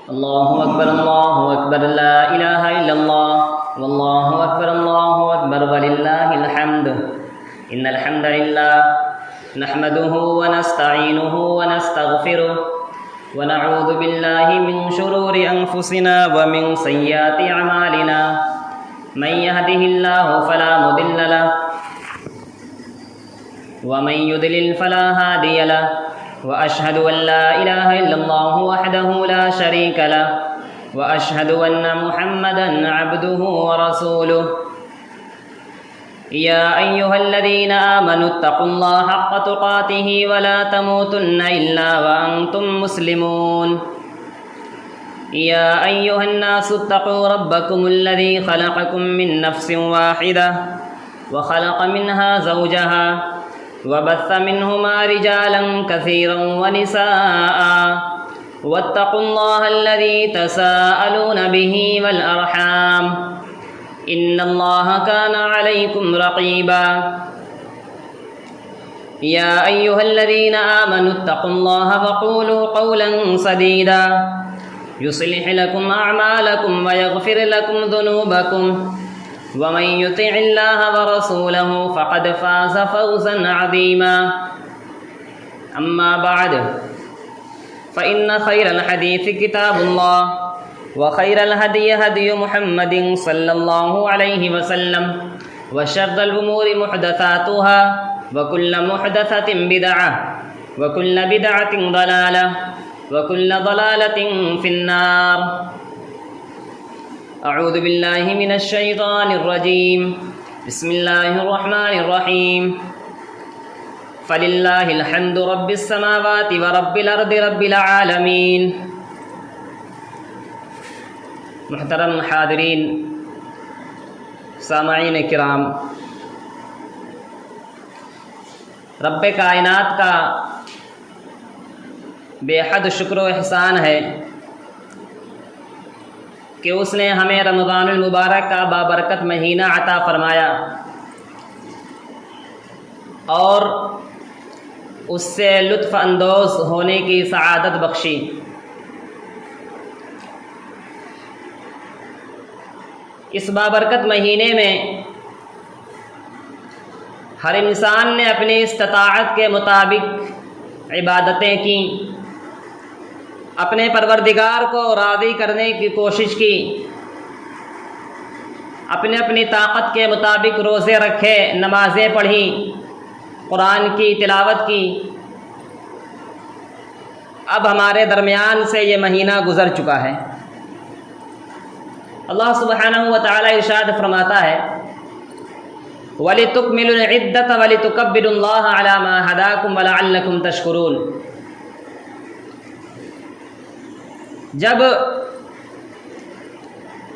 الله أكبر لا إله إلا الله والله أكبر ولله الحمد إن الحمد لله نحمده ونستعينه ونستغفره ونعوذ بالله من شرور أنفسنا ومن سيئات أعمالنا من يهده الله فلا مضل له ومن يضلل فلا هادي له وأشهد أن لا إله إلا الله وحده لا شريك له وأشهد أن محمدا عبده ورسوله يا أيها الذين آمنوا اتقوا الله حق تقاته ولا تموتن إلا وأنتم مسلمون يا أيها الناس اتقوا ربكم الذي خلقكم من نفس واحدة وخلق منها زوجها وبث منهما رجالا كثيرا ونساء واتقوا الله الذي تساءلون به والأرحام إن الله كان عليكم رقيبا يا أيها الذين آمنوا اتقوا الله وقولوا قولا سديدا يصلح لكم أعمالكم ويغفر لكم ذنوبكم ومن يطع الله ورسوله فقد فاز فوزا عظيما أما بعد فإن خير الحديث كتاب الله وخير الهدي هدي محمد صلى الله عليه وسلم وشر الأمور محدثاتها وكل محدثة بدعة وكل بدعة ضلالة وكل ضلالة في النار أعوذ بالله من الشيطان الرجيم بسم الله الرحمن الرحيم فلله الحمد رب السماوات ورب الأرض رب العالمين محترم حاضرین، سامعین کرام، رب کائنات کا بے حد شکر و احسان ہے کہ اس نے ہمیں رمضان المبارک کا بابرکت مہینہ عطا فرمایا اور اس سے لطف اندوز ہونے کی سعادت بخشی۔ اس بابرکت مہینے میں ہر انسان نے اپنی استطاعت کے مطابق عبادتیں کیں، اپنے پروردگار کو راضی کرنے کی کوشش کی، اپنی طاقت کے مطابق روزے رکھے، نمازیں پڑھیں، قرآن کی تلاوت کی۔ اب ہمارے درمیان سے یہ مہینہ گزر چکا ہے۔ اللہ سبحانہ و تعالی ارشاد فرماتا ہے وَلِتُكْمِلُوا الْعِدَّةَ وَلِتُكَبِّرُوا اللَّهَ عَلَى مَا هَدَاكُمْ وَلَعَلَّكُمْ تَشْكُرُونَ۔ جب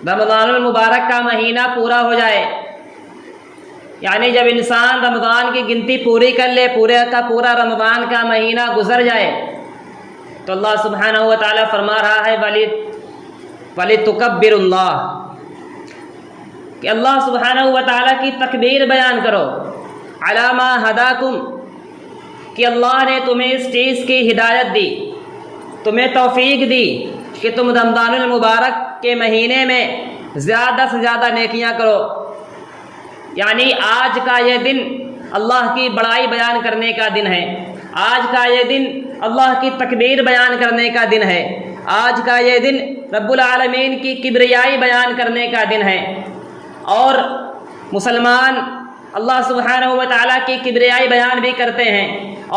رمضان المبارک کا مہینہ پورا ہو جائے، یعنی جب انسان رمضان کی گنتی پوری کر لے، پورے کا پورا رمضان کا مہینہ گزر جائے، تو اللہ سبحانہ و تعالی فرما رہا ہے وَلِتُكَبِّرُوا اللَّهَ، کہ اللہ سبحانہ و تعالیٰ کی تکبیر بیان کرو، عَلَى مَا هَدَاكُمْ، کہ اللہ نے تمہیں اس چیز کی ہدایت دی، تمہیں توفیق دی کہ تم رمضان المبارک کے مہینے میں زیادہ سے زیادہ نیکیاں کرو۔ یعنی آج کا یہ دن اللہ کی بڑائی بیان کرنے کا دن ہے، آج کا یہ دن اللہ کی تکبیر بیان کرنے کا دن ہے، آج کا یہ دن رب العالمین کی کبریائی بیان کرنے کا دن ہے۔ اور مسلمان اللہ سبحانہ و تعالیٰ کی کبریائی بیان بھی کرتے ہیں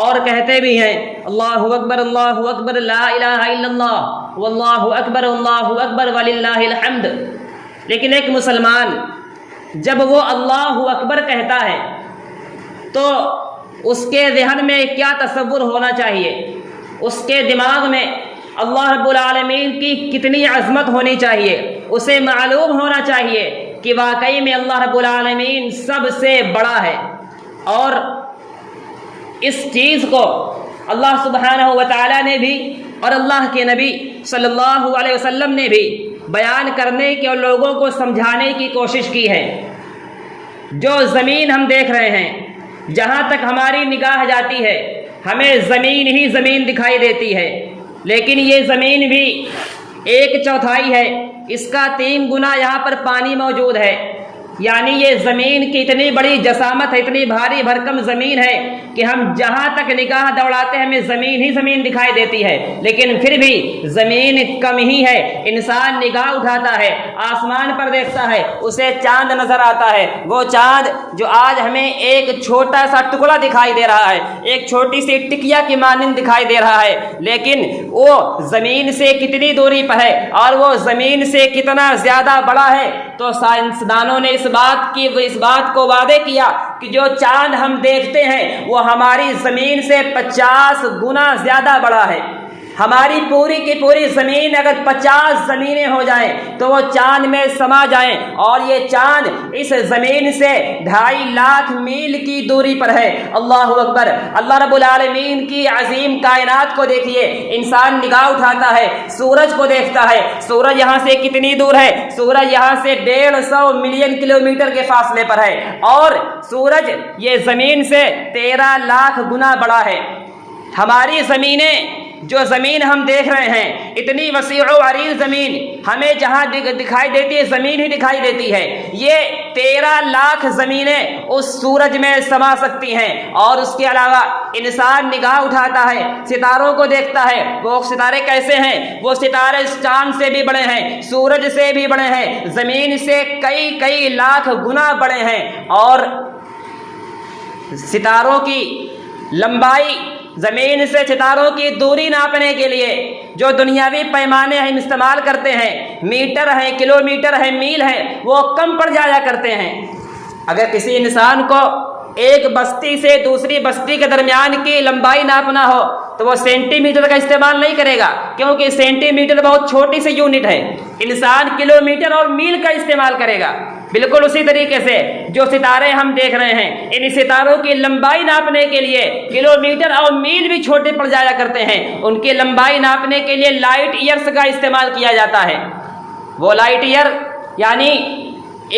اور کہتے بھی ہیں اللہ اکبر لا الہ الا اللہ واللہ اکبر وللہ الحمد۔ لیکن ایک مسلمان جب وہ اللہ اکبر کہتا ہے تو اس کے ذہن میں کیا تصور ہونا چاہیے، اس کے دماغ میں اللہ رب العالمین کی کتنی عظمت ہونی چاہیے، اسے معلوم ہونا چاہیے کہ واقعی میں اللہ رب العالمین سب سے بڑا ہے۔ اور اس چیز کو اللہ سبحانہ و تعالیٰ نے بھی اور اللہ کے نبی صلی اللہ علیہ وسلم نے بھی بیان کرنے کی اور لوگوں کو سمجھانے کی کوشش کی ہے۔ جو زمین ہم دیکھ رہے ہیں، جہاں تک ہماری نگاہ جاتی ہے ہمیں زمین ہی زمین دکھائی دیتی ہے، لیکن یہ زمین بھی ایک چوتھائی ہے، اس کا 3 گنا یہاں پر پانی موجود ہے۔ یعنی یہ زمین کی اتنی بڑی جسامت ہے، اتنی بھاری بھرکم زمین ہے کہ ہم جہاں تک نگاہ دوڑاتے ہیں ہمیں زمین ہی زمین دکھائی دیتی ہے، لیکن پھر بھی زمین کم ہی ہے۔ انسان نگاہ اٹھاتا ہے، آسمان پر دیکھتا ہے، اسے چاند نظر آتا ہے، وہ چاند جو آج ہمیں ایک چھوٹا سا ٹکڑا دکھائی دے رہا ہے، ایک چھوٹی سی ٹکیا کی مانند دکھائی دے رہا ہے، لیکن وہ زمین سے کتنی دوری پر ہے اور وہ زمین سے کتنا زیادہ بڑا ہے۔ تو سائنسدانوں نے اس بات کو واضح کیا کہ جو چاند ہم دیکھتے ہیں وہ ہماری زمین سے 50 گنا زیادہ بڑا ہے۔ ہماری پوری کی پوری زمین اگر 50 زمینیں ہو جائیں تو وہ چاند میں سما جائیں، اور یہ چاند اس زمین سے 2.5 لاکھ میل کی دوری پر ہے۔ اللہ اکبر! اللہ رب العالمین کی عظیم کائنات کو دیکھیے۔ انسان نگاہ اٹھاتا ہے، سورج کو دیکھتا ہے، سورج یہاں سے کتنی دور ہے؟ سورج یہاں سے 150 ملین کلومیٹر کے فاصلے پر ہے، اور سورج یہ زمین سے 13 لاکھ گنا بڑا ہے۔ ہماری زمینیں، جو زمین ہم دیکھ رہے ہیں، اتنی وسیع و عریض زمین ہمیں جہاں دکھائی دیتی ہے زمین ہی دکھائی دیتی ہے، یہ 13 لاکھ زمینیں اس سورج میں سما سکتی ہیں۔ اور اس کے علاوہ انسان نگاہ اٹھاتا ہے، ستاروں کو دیکھتا ہے، وہ ستارے کیسے ہیں؟ وہ ستارے چاند سے بھی بڑے ہیں، سورج سے بھی بڑے ہیں، زمین سے کئی لاکھ گنا بڑے ہیں۔ اور ستاروں کی لمبائی، زمین سے ستاروں کی دوری ناپنے کے لیے جو دنیاوی پیمانے ہم استعمال کرتے ہیں، میٹر ہیں، کلومیٹر ہیں، میل ہیں، وہ کم پڑ جایا کرتے ہیں۔ اگر کسی انسان کو ایک بستی سے دوسری بستی کے درمیان کی لمبائی ناپنا ہو تو وہ سینٹی میٹر کا استعمال نہیں کرے گا، کیونکہ سینٹی میٹر بہت چھوٹی سی یونٹ ہے۔ انسان کلومیٹر اور میل کا استعمال کرے گا۔ بالکل اسی طریقے سے جو ستارے ہم دیکھ رہے ہیں، ان ستاروں کی لمبائی ناپنے کے لیے کلومیٹر اور میل بھی چھوٹے پڑ جایا کرتے ہیں۔ ان کی لمبائی ناپنے کے لیے لائٹ ایئرز کا استعمال کیا جاتا ہے۔ وہ لائٹ ایئر یعنی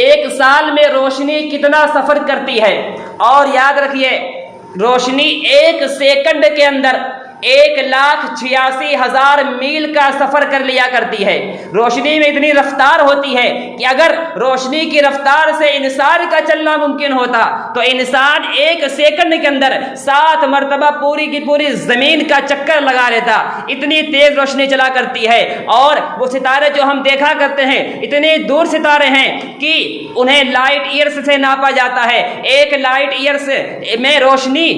1 سال میں روشنی کتنا سفر کرتی ہے، اور یاد رکھیے روشنی 1 سیکنڈ کے اندر 1,86,000 میل کا سفر کر لیا کرتی ہے۔ روشنی میں اتنی رفتار ہوتی ہے کہ اگر روشنی کی رفتار سے انسان کا چلنا ممکن ہوتا تو انسان 1 سیکنڈ کے اندر 7 مرتبہ پوری کی پوری زمین کا چکر لگا لیتا، اتنی تیز روشنی چلا کرتی ہے۔ اور وہ ستارے جو ہم دیکھا کرتے ہیں اتنے دور ستارے ہیں کہ انہیں لائٹ ایئرس سے ناپا جاتا ہے۔ ایک لائٹ ایئرس میں روشنی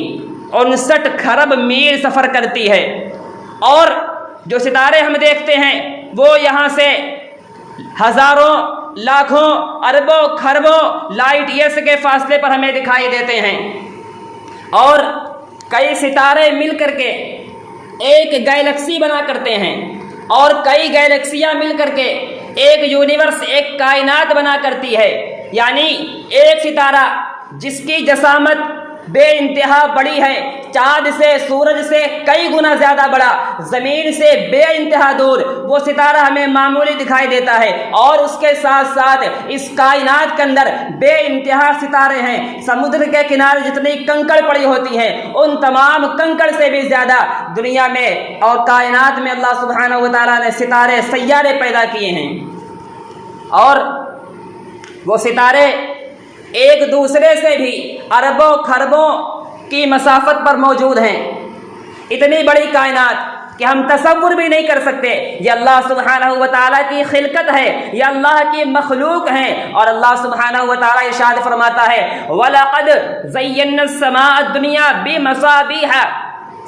59 کھرب میل سفر کرتی ہے۔ اور جو ستارے ہم دیکھتے ہیں وہ یہاں سے ہزاروں، لاکھوں، اربوں، کھربوں لائٹ ایئرس کے فاصلے پر ہمیں دکھائی دیتے ہیں۔ اور کئی ستارے مل کر کے ایک گیلیکسی بنا کرتے ہیں، اور کئی گیلیکسیاں مل کر کے ایک یونیورس، ایک کائنات بنا کرتی ہے۔ یعنی ایک ستارہ جس کی جسامت بے انتہا بڑی ہے، چاند سے، سورج سے کئی گنا زیادہ بڑا، زمین سے بے انتہا دور، وہ ستارہ ہمیں معمولی دکھائی دیتا ہے۔ اور اس کے ساتھ ساتھ اس کائنات کے اندر بے انتہا ستارے ہیں۔ سمندر کے کنارے جتنی کنکڑ پڑی ہوتی ہیں ان تمام کنکڑ سے بھی زیادہ دنیا میں اور کائنات میں اللہ سبحانہ و تعالیٰ نے ستارے، سیارے پیدا کیے ہیں۔ اور وہ ستارے ایک دوسرے سے بھی اربوں کھربوں کی مسافت پر موجود ہیں۔ اتنی بڑی کائنات کہ ہم تصور بھی نہیں کر سکتے۔ یہ اللہ سبحانہ و تعالیٰ کی خلقت ہے، یہ اللہ کی مخلوق ہیں۔ اور اللہ سبحانہ و تعالیٰ ارشاد فرماتا ہے وَلَقَدْ زَيَّنَّا السَّمَاءَ الدُّنْيَا بِمَصَابِيحَ،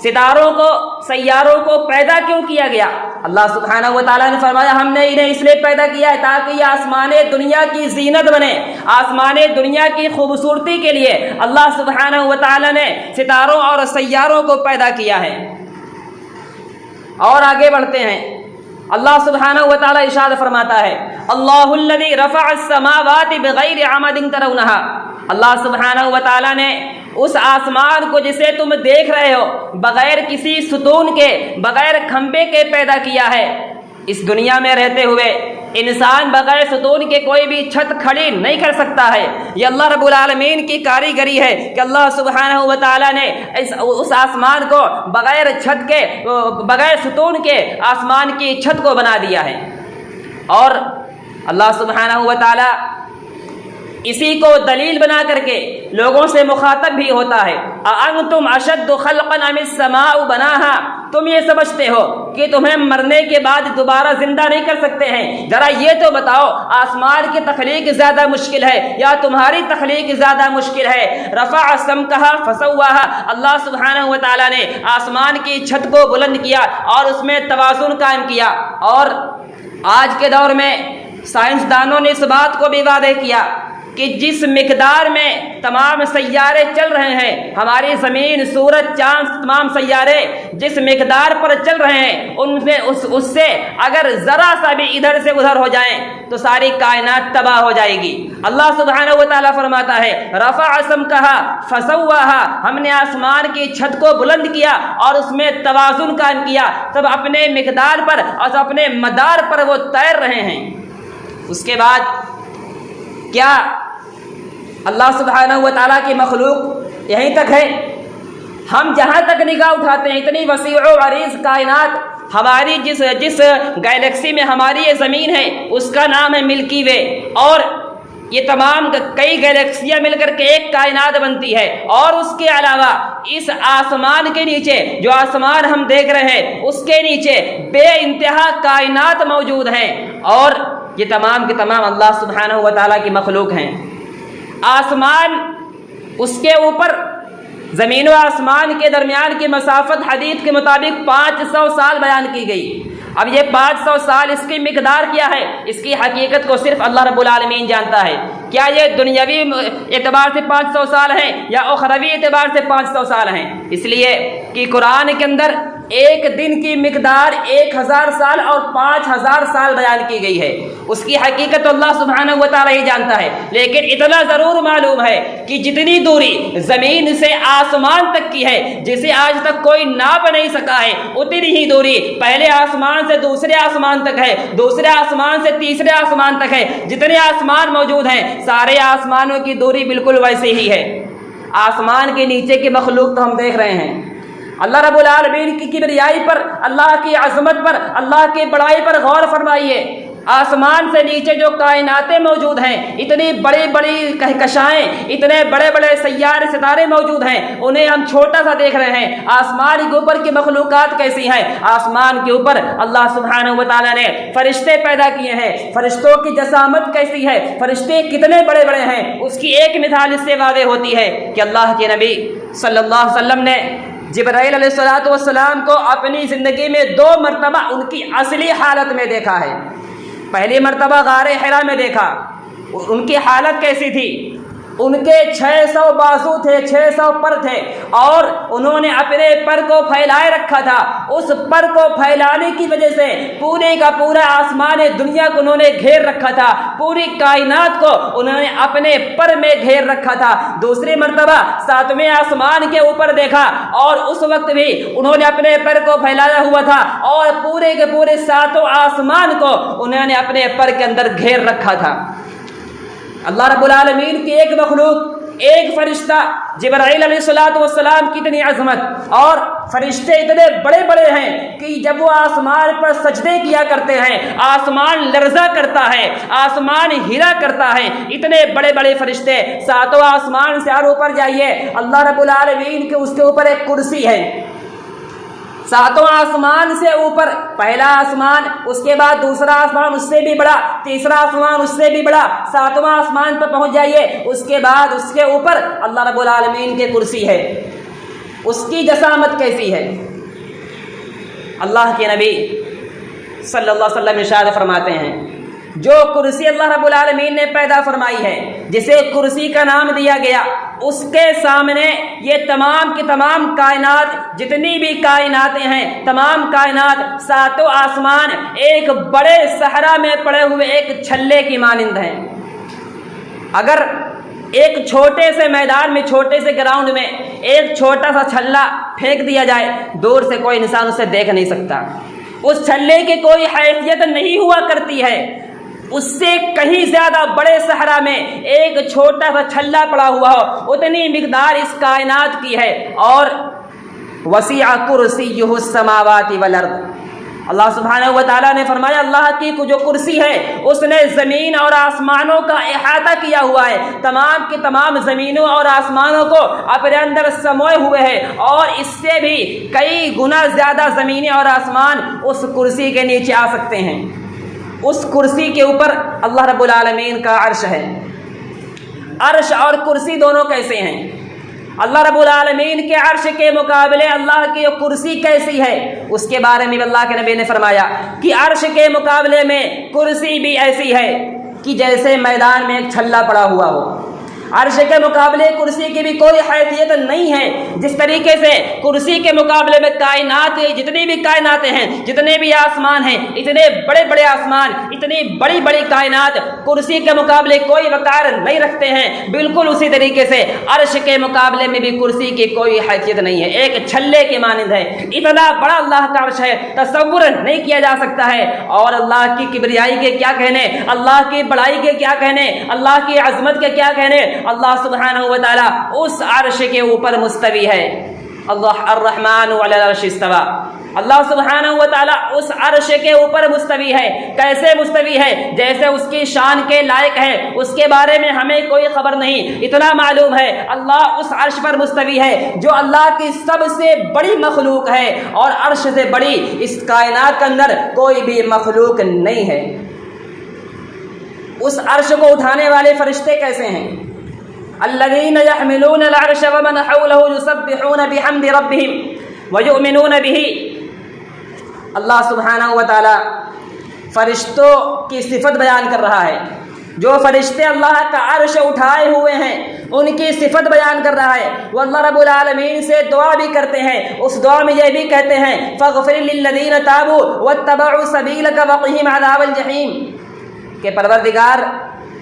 ستاروں کو، سیاروں کو پیدا کیوں کیا گیا؟ اللہ سبحانہ و تعالیٰ نے فرمایا ہم نے انہیں اس لیے پیدا کیا ہے تاکہ یہ آسمان دنیا کی زینت بنے۔ آسمان دنیا کی خوبصورتی کے لیے اللہ سبحانہ و تعالیٰ نے ستاروں اور سیاروں کو پیدا کیا ہے۔ اور آگے بڑھتے ہیں، اللہ سبحانہ و تعالیٰ ارشاد فرماتا ہے اللہ الذی رفع السماوات بغیر عمد ترونها، اللہ سبحانہ و تعالیٰ نے اس آسمان کو جسے تم دیکھ رہے ہو بغیر کسی ستون کے، بغیر کھمبے کے پیدا کیا ہے۔ اس دنیا میں رہتے ہوئے انسان بغیر ستون کے کوئی بھی چھت کھڑی نہیں کر سکتا ہے۔ یہ اللہ رب العالمین کی کاریگری ہے کہ اللہ سبحانہ و تعالیٰ نے اس آسمان کو بغیر چھت کے، بغیر ستون کے آسمان کی چھت کو بنا دیا ہے۔ اور اللہ سبحانہ و تعالیٰ اسی کو دلیل بنا کر کے لوگوں سے مخاطب بھی ہوتا ہے۔ اَأَنْتُمْ أَشَدُّ خَلْقًا أَمِ السَّمَاءُ بَنَاهَا، تم یہ سمجھتے ہو کہ تمہیں مرنے کے بعد دوبارہ زندہ نہیں کر سکتے ہیں؟ ذرا یہ تو بتاؤ، آسمان کی تخلیق زیادہ مشکل ہے یا تمہاری تخلیق زیادہ مشکل ہے؟ رفع سمکها فسواها، اللہ سبحانہ و تعالیٰ نے آسمان کی چھت کو بلند کیا اور اس میں توازن قائم کیا۔ اور آج کے دور میں سائنسدانوں نے اس بات کو بھی واضح کیا کہ جس مقدار میں تمام سیارے چل رہے ہیں، ہماری زمین، سورج، چاند، تمام سیارے جس مقدار پر چل رہے ہیں، ان میں اس سے اگر ذرا سا بھی ادھر سے ادھر ہو جائیں تو ساری کائنات تباہ ہو جائے گی۔ اللہ سبحانہ و تعالیٰ فرماتا ہے رفع سمکها فسواها، ہم نے آسمان کی چھت کو بلند کیا اور اس میں توازن قائم کیا، سب اپنے مقدار پر اور اپنے مدار پر وہ تیر رہے ہیں۔ اس کے بعد کیا اللہ سبحانہ و تعالیٰ کی مخلوق یہیں تک ہے؟ ہم جہاں تک نگاہ اٹھاتے ہیں اتنی وسیع و عریض کائنات، ہماری جس گیلیکسی میں ہماری یہ زمین ہے اس کا نام ہے ملکی وے، اور یہ تمام کئی گیلیکسیاں مل کر کے ایک کائنات بنتی ہے۔ اور اس کے علاوہ اس آسمان کے نیچے، جو آسمان ہم دیکھ رہے ہیں اس کے نیچے بے انتہا کائنات موجود ہیں، اور یہ تمام کے تمام اللہ سبحانہ و تعالیٰ کی مخلوق ہیں۔ آسمان، اس کے اوپر زمین و آسمان کے درمیان کی مسافت حدیث کے مطابق 500 سال بیان کی گئی۔ اب یہ 500 سال اس کی مقدار کیا ہے، اس کی حقیقت کو صرف اللہ رب العالمین جانتا ہے۔ کیا یہ دنیاوی اعتبار سے 500 سال ہیں یا اخروی اعتبار سے 500 سال ہیں؟ اس لیے کہ قرآن کے اندر ایک دن کی مقدار 1000 سال اور 5000 سال بیان کی گئی ہے۔ اس کی حقیقت اللہ سبحانہ و تعالیٰ ہی جانتا ہے، لیکن اتنا ضرور معلوم ہے کہ جتنی دوری زمین سے آسمان تک کی ہے، جسے آج تک کوئی ناپ نہیں سکا ہے، اتنی ہی دوری پہلے آسمان سے دوسرے آسمان تک ہے، دوسرے آسمان سے تیسرے آسمان تک ہے۔ جتنے آسمان موجود ہیں سارے آسمانوں کی دوری بالکل ویسے ہی ہے۔ آسمان کے نیچے کی مخلوق تو ہم دیکھ رہے ہیں۔ اللہ رب العالمین کی کبریائی پر، اللہ کی عظمت پر، اللہ کی بڑائی پر غور فرمائیے۔ آسمان سے نیچے جو کائناتیں موجود ہیں، اتنی بڑی بڑی کہکشائیں، اتنے بڑے بڑے سیارے ستارے موجود ہیں، انہیں ہم چھوٹا سا دیکھ رہے ہیں۔ آسمان کے اوپر کی مخلوقات کیسی ہیں؟ آسمان کے اوپر اللہ سبحانہ و تعالیٰ نے فرشتے پیدا کیے ہیں۔ فرشتوں کی جسامت کیسی ہے، فرشتے کتنے بڑے بڑے ہیں، اس کی ایک مثال اس سے واضح ہوتی ہے کہ اللہ کے نبی صلی اللہ علیہ وسلم نے جبرائیل علیہ السلام کو اپنی زندگی میں 2 مرتبہ ان کی اصلی حالت میں دیکھا ہے۔ پہلی مرتبہ غار حرا میں دیکھا، ان کی حالت کیسی تھی؟ ان کے 600 بازو تھے، 600 پر تھے، اور انہوں نے اپنے پر کو پھیلائے رکھا تھا۔ اس پر کو پھیلانے کی وجہ سے پورے کا پورا آسمان دنیا کو انہوں نے گھیر رکھا تھا، پوری کائنات کو انہوں نے اپنے پر میں گھیر رکھا تھا۔ دوسری مرتبہ 7ویں آسمان کے اوپر دیکھا، اور اس وقت بھی انہوں نے اپنے پر کو پھیلایا ہوا تھا، اور پورے کے پورے 7 آسمان کو انہوں نے اپنے پر کے اندر گھیر رکھا تھا۔ اللہ رب العالمین کی ایک مخلوق، ایک فرشتہ جبرائیل علیہ السلام کی اتنی عظمت، اور فرشتے اتنے بڑے بڑے ہیں کہ جب وہ آسمان پر سجدے کیا کرتے ہیں آسمان لرزا کرتا ہے، آسمان ہلا کرتا ہے۔ اتنے بڑے بڑے فرشتے 7 آسمان سے اور اوپر جائیے، اللہ رب العالمین کے اس کے اوپر ایک کرسی ہے۔ 7 آسمان سے اوپر پہلا آسمان، اس کے بعد دوسرا آسمان اس سے بھی بڑا، تیسرا آسمان اس سے بھی بڑا، 7واں آسمان پر پہنچ جائیے، اس کے بعد اس کے اوپر اللہ رب العالمین کی کرسی ہے۔ اس کی جسامت کیسی ہے؟ اللہ کے نبی صلی اللہ علیہ وسلم ارشاد فرماتے ہیں، جو کرسی اللہ رب العالمین نے پیدا فرمائی ہے، جسے کرسی کا نام دیا گیا، اس کے سامنے یہ تمام کی تمام کائنات، جتنی بھی کائناتیں ہیں، تمام کائنات 7 آسمان ایک بڑے صحرا میں پڑے ہوئے ایک چھلے کی مانند ہیں۔ اگر ایک چھوٹے سے میدان میں، چھوٹے سے گراؤنڈ میں ایک چھوٹا سا چھلا پھینک دیا جائے، دور سے کوئی انسان اسے دیکھ نہیں سکتا۔ اس چھلے کی کوئی حیثیت نہیں ہوا کرتی ہے، اس سے کہیں زیادہ بڑے صحرا میں ایک چھوٹا سا چھلا پڑا ہوا ہو، اتنی مقدار اس کائنات کی ہے. اور وسیع کرسیہ السماوات والارض، اللہ سبحانہ و تعالیٰ نے فرمایا اللہ کی جو کرسی ہے اس نے زمین اور آسمانوں کا احاطہ کیا ہوا ہے، تمام کی تمام زمینوں اور آسمانوں کو اپنے اندر سموئے ہوئے ہے، اور اس سے بھی کئی گنا زیادہ زمینیں اور آسمان اس کرسی کے نیچے آ سکتے ہیں. اس کرسی کے اوپر اللہ رب العالمین کا عرش ہے. عرش اور کرسی دونوں کیسے ہیں؟ اللہ رب العالمین کے عرش کے مقابلے اللہ کی کرسی کیسی ہے، اس کے بارے میں اللہ کے نبی نے فرمایا کہ عرش کے مقابلے میں کرسی بھی ایسی ہے کہ جیسے میدان میں ایک چھلا پڑا ہوا ہو. عرش کے مقابلے کرسی کی بھی کوئی حیثیت نہیں ہے. جس طریقے سے کرسی کے مقابلے میں کائنات، جتنی بھی کائناتیں ہیں، جتنے بھی آسمان ہیں، اتنے بڑے بڑے آسمان، اتنی بڑی بڑی کائنات کرسی کے مقابلے کوئی وقار نہیں رکھتے ہیں، بالکل اسی طریقے سے عرش کے مقابلے میں بھی کرسی کی کوئی حیثیت نہیں ہے، ایک چھلے کے مانند ہے. اتنا بڑا اللہ کا عرش ہے، تصور نہیں کیا جا سکتا ہے. اور اللہ کی کبریائی کے کیا کہنے، اللہ کی بڑائی کے کیا کہنے، اللہ کی عظمت کے کیا کہنے. اللہ سبحانہ و تعالی اس عرش کے اوپر مستوی ہے. اللہ الرحمن علی العرش استوى، اللہ سبحانہ و تعالی اس عرش کے اوپر مستوی ہے. کیسے مستوی ہے؟ جیسے اس کی شان کے لائق ہے، اس کے بارے میں ہمیں کوئی خبر نہیں. اتنا معلوم ہے اللہ اس عرش پر مستوی ہے جو اللہ کی سب سے بڑی مخلوق ہے، اور عرش سے بڑی اس کائنات کے اندر کوئی بھی مخلوق نہیں ہے. اس عرش کو اٹھانے والے فرشتے کیسے ہیں؟ الذين يحملون العرش ومن حوله يسبحون بحمد ربهم ويؤمنون به. اللہ سبحانہ و تعالی فرشتوں کی صفت بیان کر رہا ہے. جو فرشتے اللہ کا عرش اٹھائے ہوئے ہیں ان کی صفت بیان کر رہا ہے. وہ اللہ رب العالمین سے دعا بھی کرتے ہیں. اس دعا میں یہ بھی کہتے ہیں فاغفر للذین تابوا واتبعوا سبیلک وقہم عذاب الجحیم، کہ پروردگار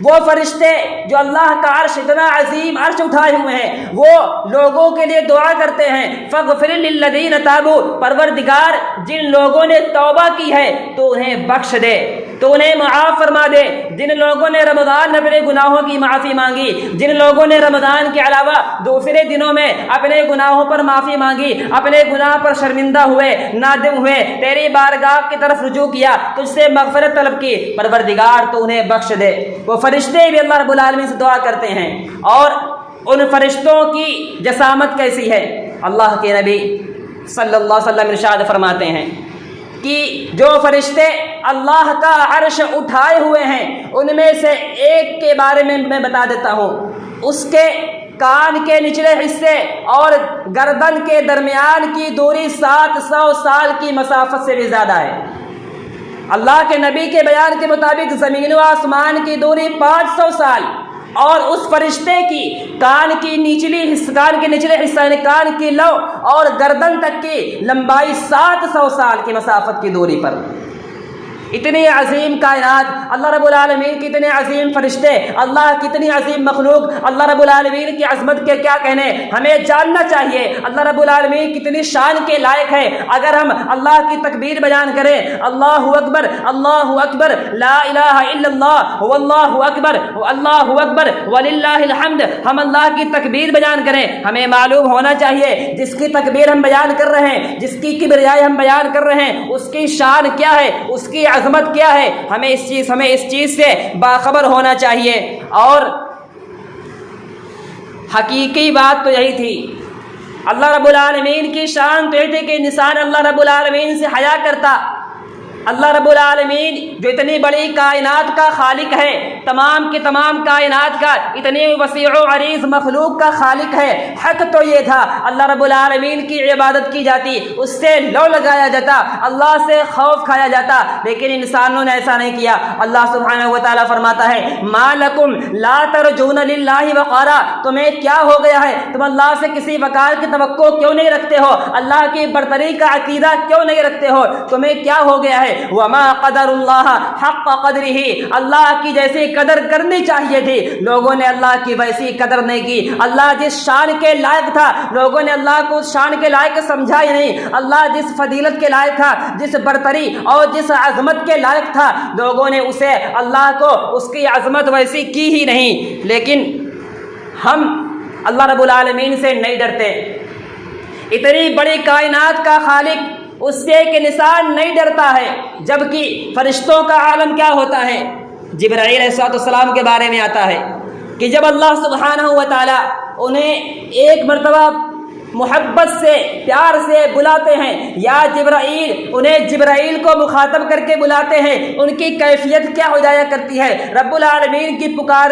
وہ فرشتے جو اللہ کا عرش، اتنا عظیم عرش اٹھائے ہوئے ہیں، وہ لوگوں کے لیے دعا کرتے ہیں فاغفر للذین تابوا، پروردگار جن لوگوں نے توبہ کی ہے تو انہیں بخش دے، تو انہیں معاف فرما دے. جن لوگوں نے رمضان میں اپنے گناہوں کی معافی مانگی، جن لوگوں نے رمضان کے علاوہ دوسرے دنوں میں اپنے گناہوں پر معافی مانگی، اپنے گناہ پر شرمندہ ہوئے، نادم ہوئے، تیری بارگاہ کی طرف رجوع کیا، تجھ سے مغفرت طلب کی، پروردگار تو انہیں بخش دے. وہ فرشتے بھی اللہ رب العالمین سے دعا کرتے ہیں. اور ان فرشتوں کی جسامت کیسی ہے؟ اللہ کے نبی صلی اللہ علیہ وسلم ارشاد فرماتے ہیں کہ جو فرشتے اللہ کا عرش اٹھائے ہوئے ہیں ان میں سے ایک کے بارے میں بتا دیتا ہوں. اس کے کان کے نچلے حصے اور گردن کے درمیان کی دوری 700 سال کی مسافت سے بھی زیادہ ہے. اللہ کے نبی کے بیان کے مطابق زمین و آسمان کی دوری 500 سال، اور اس فرشتے کی کان کے نچلے حصہ یعنی کان کی لو اور گردن تک کی لمبائی 700 سال کی مسافت کی دوری پر. اتنی عظیم کائنات، اللہ رب العالمین کی اتنے عظیم فرشتے، اللہ کی اتنی عظیم مخلوق، اللہ رب العالمین کی عظمت کے کیا کہنے. ہمیں جاننا چاہیے اللہ رب العالمین کتنی شان کے لائق ہے. اگر ہم اللہ کی تکبیر بیان کریں اللہ اکبر اللہ اکبر لا الہ الا اللہ واللہ اکبر اللہ اکبر وللہ الحمد، ہم اللہ کی تکبیر بیان کریں، ہمیں معلوم ہونا چاہیے جس کی تکبیر ہم بیان کر رہے ہیں، جس کی کبریائی ہم بیان کر رہے ہیں، اس کی شان کیا ہے، اس کی عظمت کیا ہے. ہمیں اس چیز سے باخبر ہونا چاہیے. اور حقیقی بات تو یہی تھی. اللہ رب العالمین کی شان تو یہ تھی کہ انسان اللہ رب العالمین سے حیا کرتا. اللہ رب العالمین جو اتنی بڑی کائنات کا خالق ہے، تمام کی تمام کائنات کا اتنی وسیع و عریض مخلوق کا خالق ہے، حق تو یہ تھا اللہ رب العالمین کی عبادت کی جاتی، اس سے لو لگایا جاتا، اللہ سے خوف کھایا جاتا. لیکن انسانوں نے ایسا نہیں کیا. اللہ سبحانہ و تعالیٰ فرماتا ہے ما لکم لا ترجون للہ وقارا، تمہیں کیا ہو گیا ہے، تم اللہ سے کسی وقار کی توقع کیوں نہیں رکھتے ہو، اللہ کی برتری کا عقیدہ کیوں نہیں رکھتے ہو، تمہیں کیا ہو گیا ہے. وما قدر اللہ حق قدرہ، اللہ کی جیسی قدر کرنی چاہیے تھی لوگوں نے اللہ کی ویسی قدر نہیں کی۔ اللہ جس شان کے لائق تھا لوگوں نے اللہ کو اس شان کے لائق سمجھا ہی نہیں۔ اللہ جس فضیلت کے لائق تھا، جس برتری اور جس عظمت کے لائق تھا، لوگوں نے اسے اللہ کو اس کی عظمت ویسی کی ہی نہیں۔ لیکن ہم اللہ رب العالمین سے نہیں ڈرتے۔ اتنی بڑی کائنات کا خالق، اس سے ایک انسان نہیں ڈرتا ہے، جبکہ فرشتوں کا عالم کیا ہوتا ہے؟ جبرائیل علیہ السلام کے بارے میں آتا ہے کہ جب اللہ سبحانہ و تعالی انہیں ایک مرتبہ محبت سے پیار سے بلاتے ہیں، یا جبرائیل، انہیں جبرائیل کو مخاطب کر کے بلاتے ہیں، ان کی کیفیت کیا ہو جایا کرتی ہے؟ رب العالمین کی پکار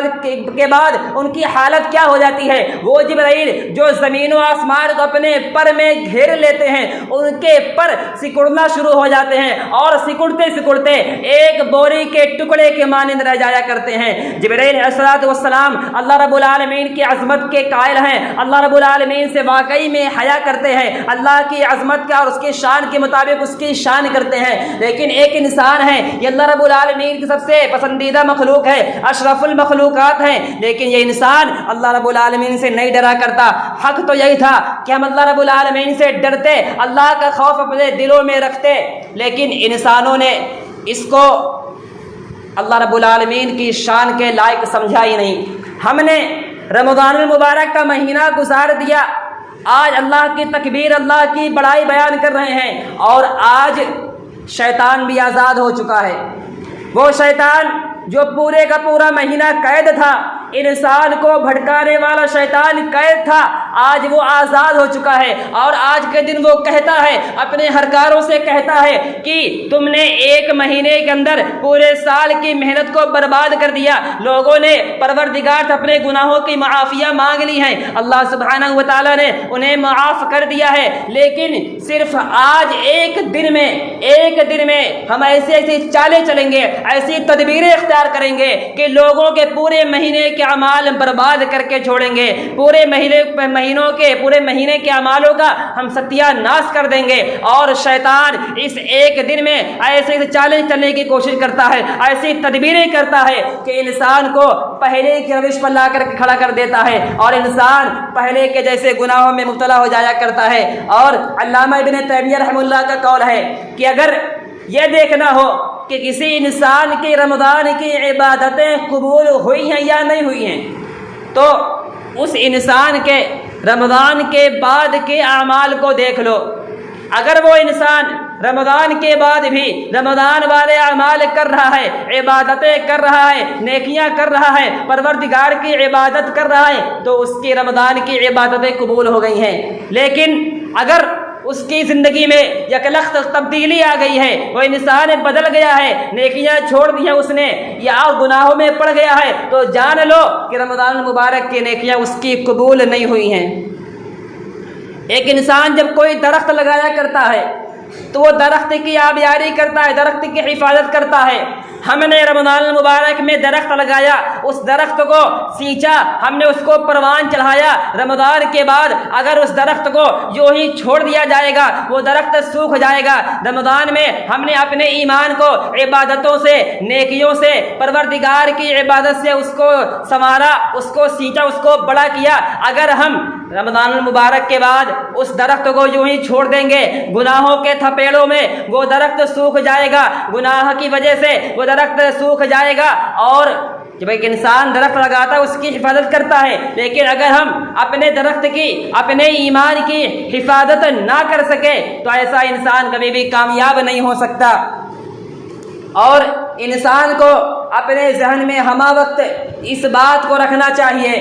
کے بعد ان کی حالت کیا ہو جاتی ہے؟ وہ جبرائیل جو زمین و آسمان کو اپنے پر میں گھیر لیتے ہیں، ان کے پر سکڑنا شروع ہو جاتے ہیں، اور سکڑتے سکڑتے ایک بوری کے ٹکڑے کے مانند رہ جایا کرتے ہیں۔ جبرائیل علیہ السلام اللہ رب العالمین کی عظمت کے قائل ہیں، اللہ رب العالمین سے واقعی میں حیا کرتے ہیں، اللہ کی عظمت کا اور اس کی شان کے مطابق اس کی شان کرتے ہیں۔ لیکن ایک انسان ہے، یہ اللہ رب العالمین کی سب سے پسندیدہ مخلوق ہے، اشرف المخلوقات ہیں، لیکن یہ انسان اللہ رب العالمین سے نہیں ڈرا کرتا۔ حق تو یہی تھا کہ ہم اللہ رب العالمین سے ڈرتے، اللہ کا خوف اپنے دلوں میں رکھتے، لیکن انسانوں نے اس کو اللہ رب العالمین کی شان کے لائق سمجھا ہی نہیں۔ ہم نے رمضان المبارک کا مہینہ گزار دیا، آج اللہ کی تکبیر، اللہ کی بڑائی بیان کر رہے ہیں، اور آج شیطان بھی آزاد ہو چکا ہے۔ وہ شیطان جو پورے کا پورا مہینہ قید تھا، انسان کو بھٹکانے والا شیطان قید تھا، آج وہ آزاد ہو چکا ہے، اور آج کے دن وہ کہتا ہے، اپنے ہرکاروں سے کہتا ہے کہ تم نے ایک مہینے کے اندر پورے سال کی محنت کو برباد کر دیا۔ لوگوں نے پروردگار سے اپنے گناہوں کی معافیاں مانگ لی ہیں، اللہ سبحانہ و تعالیٰ نے انہیں معاف کر دیا ہے، لیکن صرف آج ایک دن میں ہم ایسی چالیں چلیں گے، ایسی تدبیریں اختیار کریں گے کہ لوگوں کے پورے مہینے کے اعمال برباد کر کے چھوڑیں گے، پورے مہینے کے اعمالوں کا ہم ستیہ ناش کر دیں گے۔ اور شیطان اس ایک دن میں ایسے چالیں چلنے کی کوشش کرتا ہے، ایسی تدبیریں کرتا ہے کہ انسان کو پہلے کی روش پر لا کر کھڑا کر دیتا ہے، اور انسان پہلے کے جیسے گناہوں میں مبتلا ہو جایا کرتا ہے۔ اور علامہ ابن تیمیہ رحمہ اللہ کا قول ہے کہ اگر یہ دیکھنا ہو کہ کسی انسان کی رمضان کی عبادتیں قبول ہوئی ہیں یا نہیں ہوئی ہیں، تو اس انسان کے رمضان کے بعد کے اعمال کو دیکھ لو۔ اگر وہ انسان رمضان کے بعد بھی رمضان والے اعمال کر رہا ہے، عبادتیں کر رہا ہے، نیکیاں کر رہا ہے، پروردگار کی عبادت کر رہا ہے، تو اس کی رمضان کی عبادتیں قبول ہو گئی ہیں۔ لیکن اگر اس کی زندگی میں یکلخت تبدیلی آ گئی ہے، وہ انسان بدل گیا ہے، نیکیاں چھوڑ دی ہیں اس نے، یا گناہوں میں پڑ گیا ہے، تو جان لو کہ رمضان المبارک کی نیکیاں اس کی قبول نہیں ہوئی ہیں۔ ایک انسان جب کوئی درخت لگایا کرتا ہے تو وہ درخت کی آبیاری کرتا ہے، درخت کی حفاظت کرتا ہے۔ ہم نے رمضان المبارک میں درخت لگایا، اس درخت کو سینچا، ہم نے اس کو پروان چڑھایا۔ رمضان کے بعد اگر اس درخت کو یوں ہی چھوڑ دیا جائے گا، وہ درخت سوکھ جائے گا۔ رمضان میں ہم نے اپنے ایمان کو عبادتوں سے، نیکیوں سے، پروردگار کی عبادت سے اس کو سنوارا، اس کو سینچا، اس کو بڑا کیا۔ اگر ہم رمضان المبارک کے بعد اس درخت کو یوں ہی چھوڑ دیں گے، گناہوں کے تھپیڑوں میں وہ درخت سوکھ جائے گا، گناہ کی وجہ سے وہ درخت سوکھ جائے گا۔ اور جب ایک انسان درخت لگاتا ہے اس کی حفاظت کرتا ہے، لیکن اگر ہم اپنے درخت کی، اپنے ایمان کی حفاظت نہ کر سکے تو ایسا انسان کبھی بھی کامیاب نہیں ہو سکتا۔ اور انسان کو اپنے ذہن میں ہمہ وقت اس بات کو رکھنا چاہیے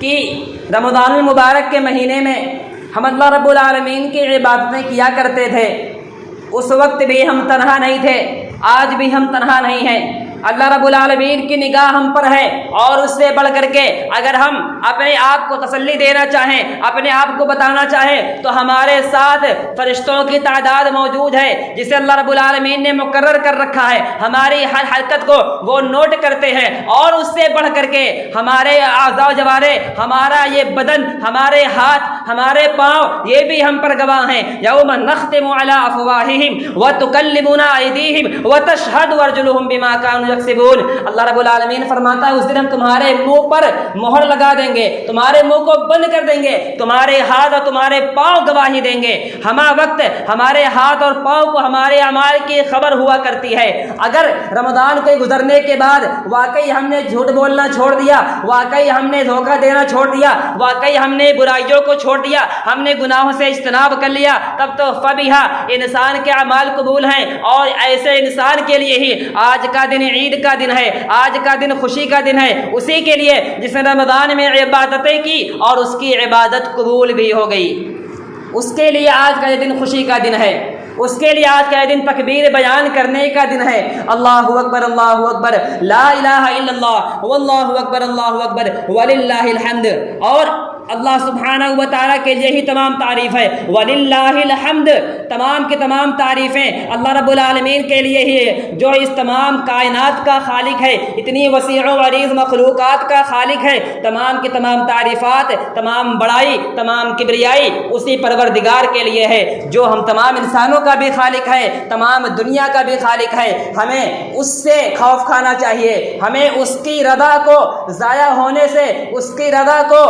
کہ رمضان المبارک کے مہینے میں ہم اللہ رب العالمین کی عبادتیں کیا کرتے تھے، اس وقت بھی ہم تنہا نہیں تھے، آج بھی ہم تنہا نہیں ہیں۔ اللہ رب العالمین کی نگاہ ہم پر ہے، اور اس سے بڑھ کر کے اگر ہم اپنے آپ کو تسلی دینا چاہیں، اپنے آپ کو بتانا چاہیں، تو ہمارے ساتھ فرشتوں کی تعداد موجود ہے جسے اللہ رب العالمین نے مقرر کر رکھا ہے۔ ہماری ہر حرکت کو وہ نوٹ کرتے ہیں، اور اس سے بڑھ کر کے ہمارے اعضاء و جوارح، ہمارا یہ بدن، ہمارے ہاتھ، ہمارے پاؤں یہ بھی ہم پر گواہ ہیں. یوم نختم علی افواہہم وتکلمنا ایدیہم وتشہد ارجلہم بما کانوا یکسبون. اللہ رب العالمین فرماتا ہے اس دن ہم تمہارے منہ پر مہر لگا دیں گے, تمہارے منہ کو بند کر دیں گے, تمہارے ہاتھ اور تمہارے پاؤں گواہی دیں گے. ہمہ وقت ہمارے ہاتھ اور پاؤں کو ہمارے اعمال کی خبر ہوا کرتی ہے. اگر رمضان کے گزرنے کے بعد واقعی ہم نے جھوٹ بولنا چھوڑ دیا, واقعی ہم نے دھوکہ دینا چھوڑ دیا, واقعی ہم نے برائیوں کو چھوڑ دیا, ہم نے گناہوں سے اجتناب کر لیا, تب تو فبیہا انسان کے اعمال قبول ہیں. اور ایسے انسان کے لیے ہی آج کا دن عید کا دن ہے, آج کا دن خوشی کا دن ہے, اسی کے لیے جس نے رمضان میں عبادتیں کی اور اس کی عبادت قبول بھی ہو گئی, اس کے لیے آج کا یہ دن خوشی کا دن ہے, اس کے لیے آج کا یہ دن تکبیر بیان کرنے کا دن ہے. اللہ اکبر اللہ اکبر لا الہ الا اللہ واللہ اکبر وللہ الحمد. اور اللہ سبحانہ و تعالیٰ کے یہی تمام تعریف ہے, وللہ الحمد, تمام کی تمام تعریفیں اللہ رب العالمین کے لیے ہی ہے جو اس تمام کائنات کا خالق ہے, اتنی وسیع و عریض مخلوقات کا خالق ہے. تمام کی تمام تعریفات, تمام بڑائی, تمام کبریائی اسی پروردگار کے لیے ہے جو ہم تمام انسانوں کا بھی خالق ہے, تمام دنیا کا بھی خالق ہے. ہمیں اس سے خوف کھانا چاہیے, ہمیں اس کی رضا کو ضائع ہونے سے, اس کی رضا کو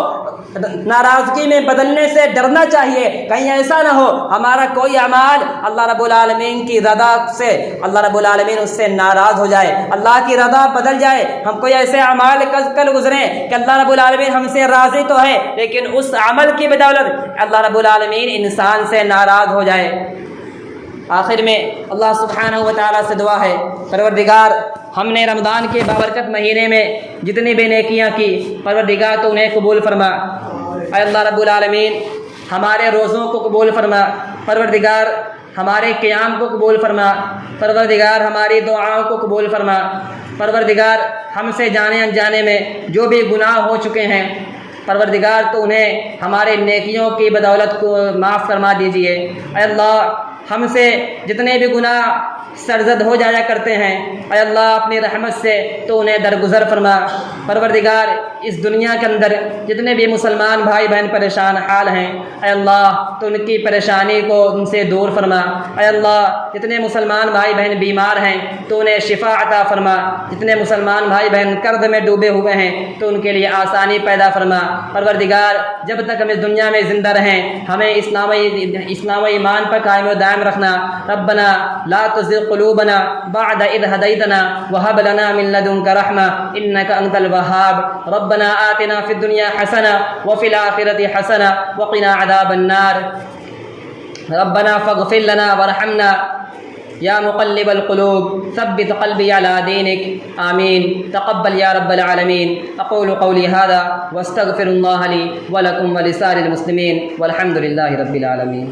ناراضگی میں بدلنے سے ڈرنا چاہیے. کہیں ایسا نہ ہو ہمارا کوئی اعمال اللہ رب العالمین کی رضا سے, اللہ رب العالمین اس سے ناراض ہو جائے, اللہ کی رضا بدل جائے. ہم کوئی ایسے اعمال کل گزریں کہ اللہ رب العالمین ہم سے راضی تو ہے لیکن اس عمل کی بدولت اللہ رب العالمین انسان سے ناراض ہو جائے. آخر میں اللہ سبحانہ و تعالیٰ سے دعا ہے, پروردگار ہم نے رمضان کے بابرکت مہینے میں جتنی بھی نیکیاں کی پروردگار تو انہیں قبول فرما. اے اللہ رب العالمین ہمارے روزوں کو قبول فرما, پروردگار ہمارے قیام کو قبول فرما, پروردگار ہماری دعاؤں کو قبول فرما. پروردگار ہم سے جانے انجانے میں جو بھی گناہ ہو چکے ہیں پروردگار تو انہیں ہمارے نیکیوں کی بدولت کو معاف فرما دیجیے. اے اللہ ہم سے جتنے بھی گناہ سرزد ہو جایا کرتے ہیں اے اللہ اپنی رحمت سے تو انہیں درگزر فرما. پروردگار اس دنیا کے اندر جتنے بھی مسلمان بھائی بہن پریشان حال ہیں اے اللہ تو ان کی پریشانی کو ان سے دور فرما. اے اللہ جتنے مسلمان بھائی بہن بیمار ہیں تو انہیں شفا عطا فرما, جتنے مسلمان بھائی بہن قرض میں ڈوبے ہوئے ہیں تو ان کے لیے آسانی پیدا فرما. پروردگار جب تک ہم اس دنیا میں زندہ رہیں ہمیں اسلام و ایمان پر قائم و دائم رکھنا. ربنا لا تزغ قلوبنا بعد إذ هديتنا وهب لنا من لدنك رحمة إنك أنت الوهاب. ربنا آتنا في الدنيا حسنة وفي الآخرة حسنة وقنا عذاب النار. ربنا فاغفر لنا وارحمنا يا مقلب القلوب ثبت قلبي على دينك آمين. تقبل يا رب العالمين. أقول قولي هذا واستغفر الله لي ولكم ولسائر المسلمين والحمد لله رب العالمين.